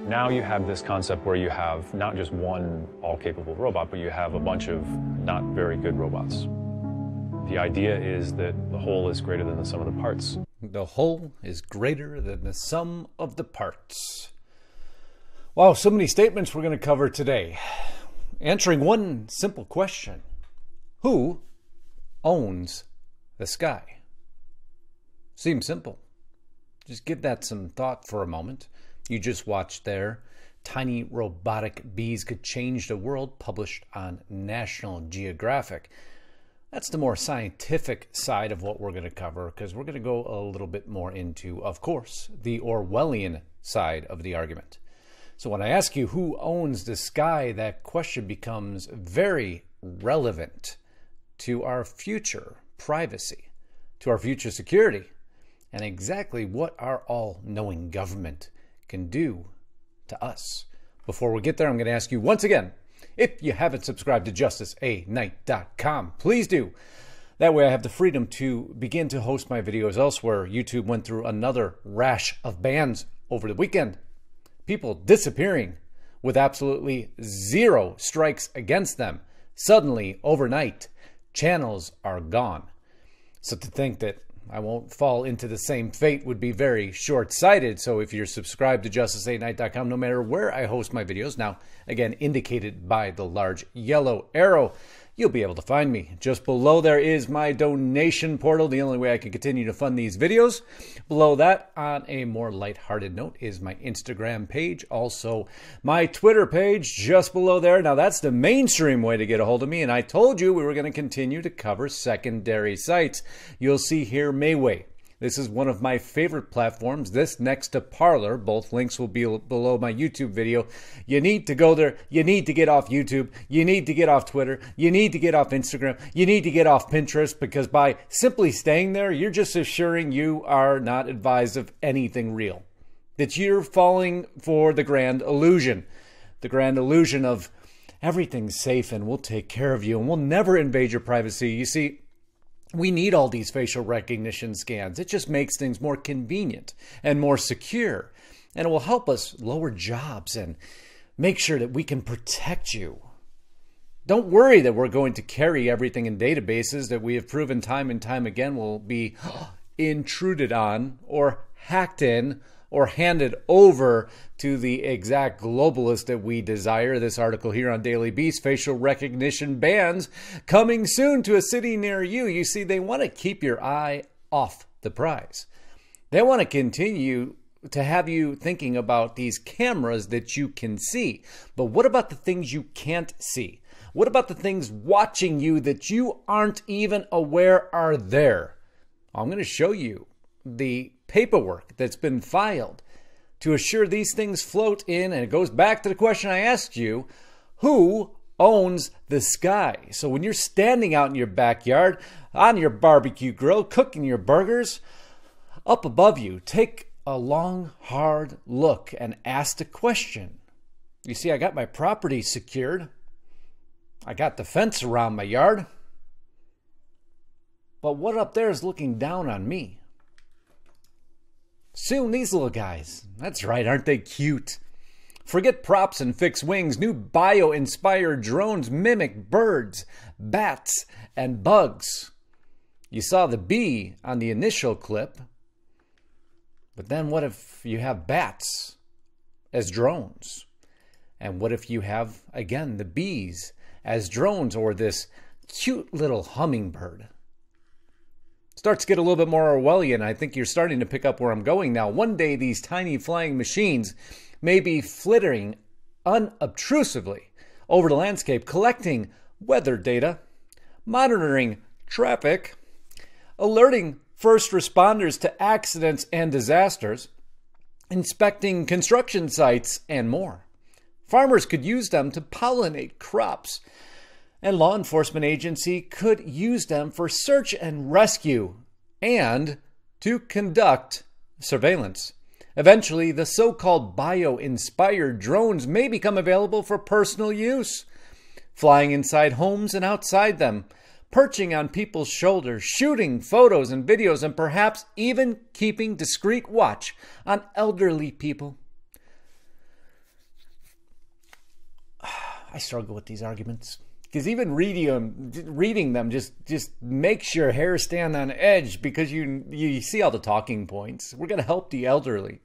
Now you have this concept where you have not just one all-capable robot, but you have a bunch of not very good robots. The idea is that the whole is greater than the sum of the parts. The whole is greater than the sum of the parts. Wow, so many statements we're going to cover today. Answering one simple question. Who owns the sky? Seems simple. Just give that some thought for a moment. You just watched there, Tiny Robotic Bees Could Change the World, published on National Geographic. That's the more scientific side of what we're going to cover, because we're going to go a little bit more into, of course, the Orwellian side of the argument. So when I ask you who owns the sky, that question becomes very relevant to our future privacy, to our future security, and exactly what our all-knowing government can do to us. Before we get there, I'm going to ask you once again, if you haven't subscribed to justiceknight.com, please do. That way I have the freedom to begin to host my videos elsewhere. YouTube went through another rash of bans over the weekend. People disappearing with absolutely zero strikes against them. Suddenly, overnight, channels are gone. So to think that I won't fall into the same fate would be very short-sighted. So if you're subscribed to justiceknight.com, no matter where I host my videos, now, again, indicated by the large yellow arrow, you'll be able to find me. Just below there is my donation portal, the only way I can continue to fund these videos. Below that, on a more lighthearted note, is my Instagram page. Also, my Twitter page just below there. Now, that's the mainstream way to get a hold of me, and I told you we were going to continue to cover secondary sites. You'll see here Mayway. This is one of my favorite platforms. This next to Parler. Both links will be below my YouTube video. You need to go there. You need to get off YouTube. You need to get off Twitter. You need to get off Instagram. You need to get off Pinterest, because by simply staying there, you're just assuring you are not advised of anything real. That you're falling for the grand illusion. The grand illusion of everything's safe and we'll take care of you and we'll never invade your privacy. You see, we need all these facial recognition scans. It just makes things more convenient and more secure. And it will help us lower jobs and make sure that we can protect you. Don't worry that we're going to carry everything in databases that we have proven time and time again will be intruded on or hacked in or handed over to the exact globalist that we desire. This article here on Daily Beast, facial recognition bans coming soon to a city near you. You see, they want to keep your eye off the prize. They want to continue to have you thinking about these cameras that you can see. But what about the things you can't see? What about the things watching you that you aren't even aware are there? I'm going to show you the paperwork that's been filed to assure these things float in, and it goes back to the question I asked you, who owns the sky? So when you're standing out in your backyard, on your barbecue grill, cooking your burgers, up above you, take a long, hard look and ask the question. You see, I got my property secured. I got the fence around my yard. But what up there is looking down on me? Soon these little guys, that's right, aren't they cute? Forget props and fixed wings. New bio-inspired drones mimic birds, bats, and bugs. You saw the bee on the initial clip. But then what if you have bats as drones? And what if you have, again, the bees as drones, or this cute little hummingbird? Starts to get a little bit more Orwellian. I think you're starting to pick up where I'm going now. One day, these tiny flying machines may be flittering unobtrusively over the landscape, collecting weather data, monitoring traffic, alerting first responders to accidents and disasters, inspecting construction sites, and more. Farmers could use them to pollinate crops, and law enforcement agency could use them for search and rescue and to conduct surveillance. Eventually, the so-called bio-inspired drones may become available for personal use, flying inside homes and outside them, perching on people's shoulders, shooting photos and videos, and perhaps even keeping discreet watch on elderly people. I struggle with these arguments. Because even reading them just makes your hair stand on edge, because you see all the talking points. We're going to help the elderly.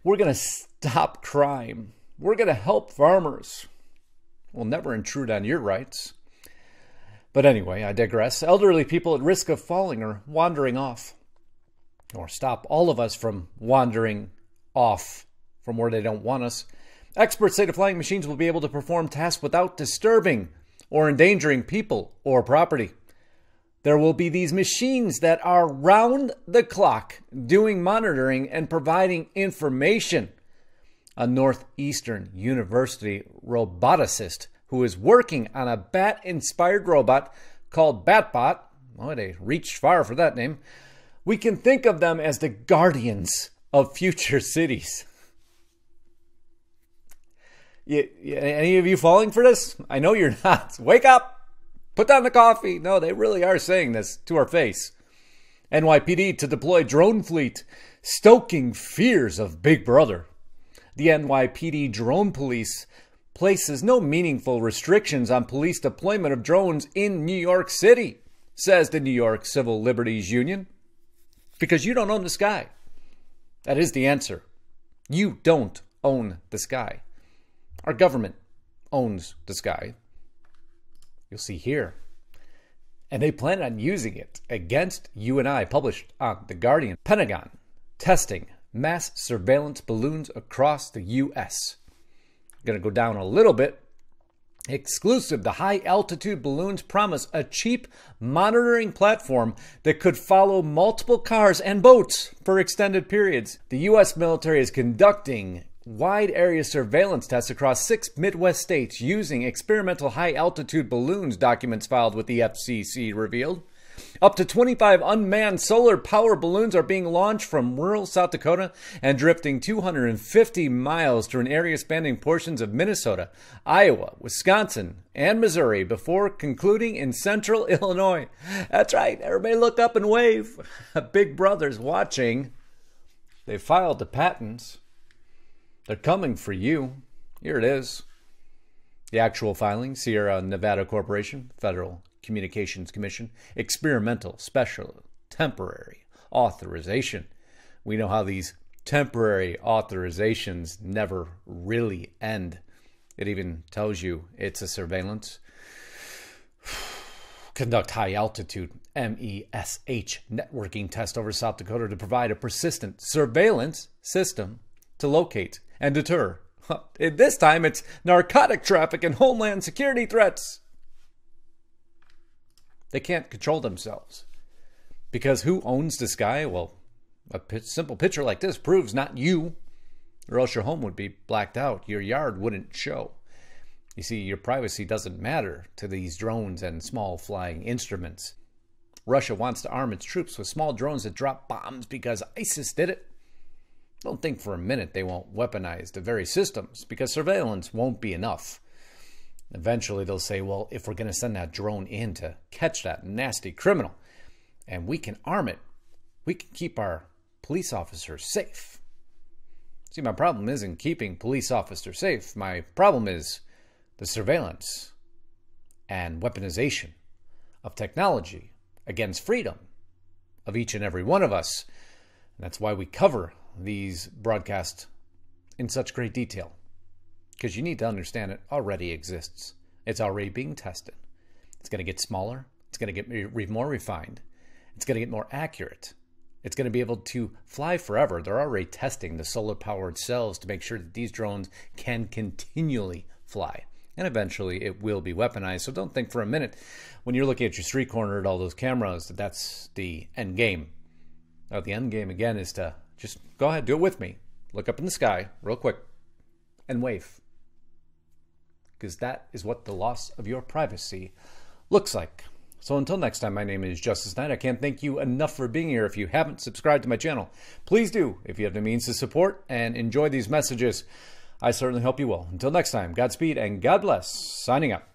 We're going to stop crime. We're going to help farmers. We'll never intrude on your rights. But anyway, I digress. Elderly people at risk of falling or wandering off. Or stop all of us from wandering off from where they don't want us. Experts say the flying machines will be able to perform tasks without disturbing or endangering people or property. There will be these machines that are round the clock doing monitoring and providing information. A Northeastern University roboticist who is working on a bat-inspired robot called Batbot. Oh, they reached far for that name. We can think of them as the guardians of future cities. Any of you falling for this? I know you're not. Wake up! Put down the coffee! No, they really are saying this to our face. NYPD to deploy drone fleet, stoking fears of Big Brother. The NYPD drone police places no meaningful restrictions on police deployment of drones in New York City, says the New York Civil Liberties Union. Because you don't own the sky. That is the answer. You don't own the sky. Our government owns the sky. You'll see here. And they plan on using it against you and I, published on The Guardian. Pentagon testing mass surveillance balloons across the U.S. Going to go down a little bit. Exclusive, the high-altitude balloons promise a cheap monitoring platform that could follow multiple cars and boats for extended periods. The U.S. military is conducting wide area surveillance tests across 6 Midwest states using experimental high-altitude balloons, documents filed with the FCC revealed. Up to 25 unmanned solar power balloons are being launched from rural South Dakota and drifting 250 miles through an area spanning portions of Minnesota, Iowa, Wisconsin, and Missouri before concluding in central Illinois. That's right. Everybody look up and wave. Big Brother's watching. They filed the patents. They're coming for you. Here it is. The actual filing, Sierra Nevada Corporation, Federal Communications Commission, experimental, special, temporary authorization. We know how these temporary authorizations never really end. It even tells you it's a surveillance. Conduct high altitude MESH networking test over South Dakota to provide a persistent surveillance system to locate and deter. This time it's narcotic traffic and homeland security threats. They can't control themselves. Because who owns the sky? Well, a simple picture like this proves not you, or else your home would be blacked out. Your yard wouldn't show. You see, your privacy doesn't matter to these drones and small flying instruments. Russia wants to arm its troops with small drones that drop bombs because ISIS did it. Don't think for a minute they won't weaponize the very systems, because surveillance won't be enough. Eventually they'll say, well, if we're going to send that drone in to catch that nasty criminal, and we can arm it, we can keep our police officers safe. See, my problem isn't keeping police officers safe. My problem is the surveillance and weaponization of technology against freedom of each and every one of us. And that's why we cover these broadcasts in such great detail, because you need to understand it already exists. It's already being tested. It's going to get smaller. It's going to get more refined. It's going to get more accurate. It's going to be able to fly forever. They're already testing the solar-powered cells to make sure that these drones can continually fly. And eventually it will be weaponized. So don't think for a minute when you're looking at your street corner at all those cameras that that's the end game. Now, the end game, again, is to just go ahead, do it with me. Look up in the sky real quick and wave. Because that is what the loss of your privacy looks like. So until next time, my name is Justice Knight. I can't thank you enough for being here. If you haven't subscribed to my channel, please do if you have the means to support and enjoy these messages. I certainly hope you will. Until next time, Godspeed and God bless. Signing out.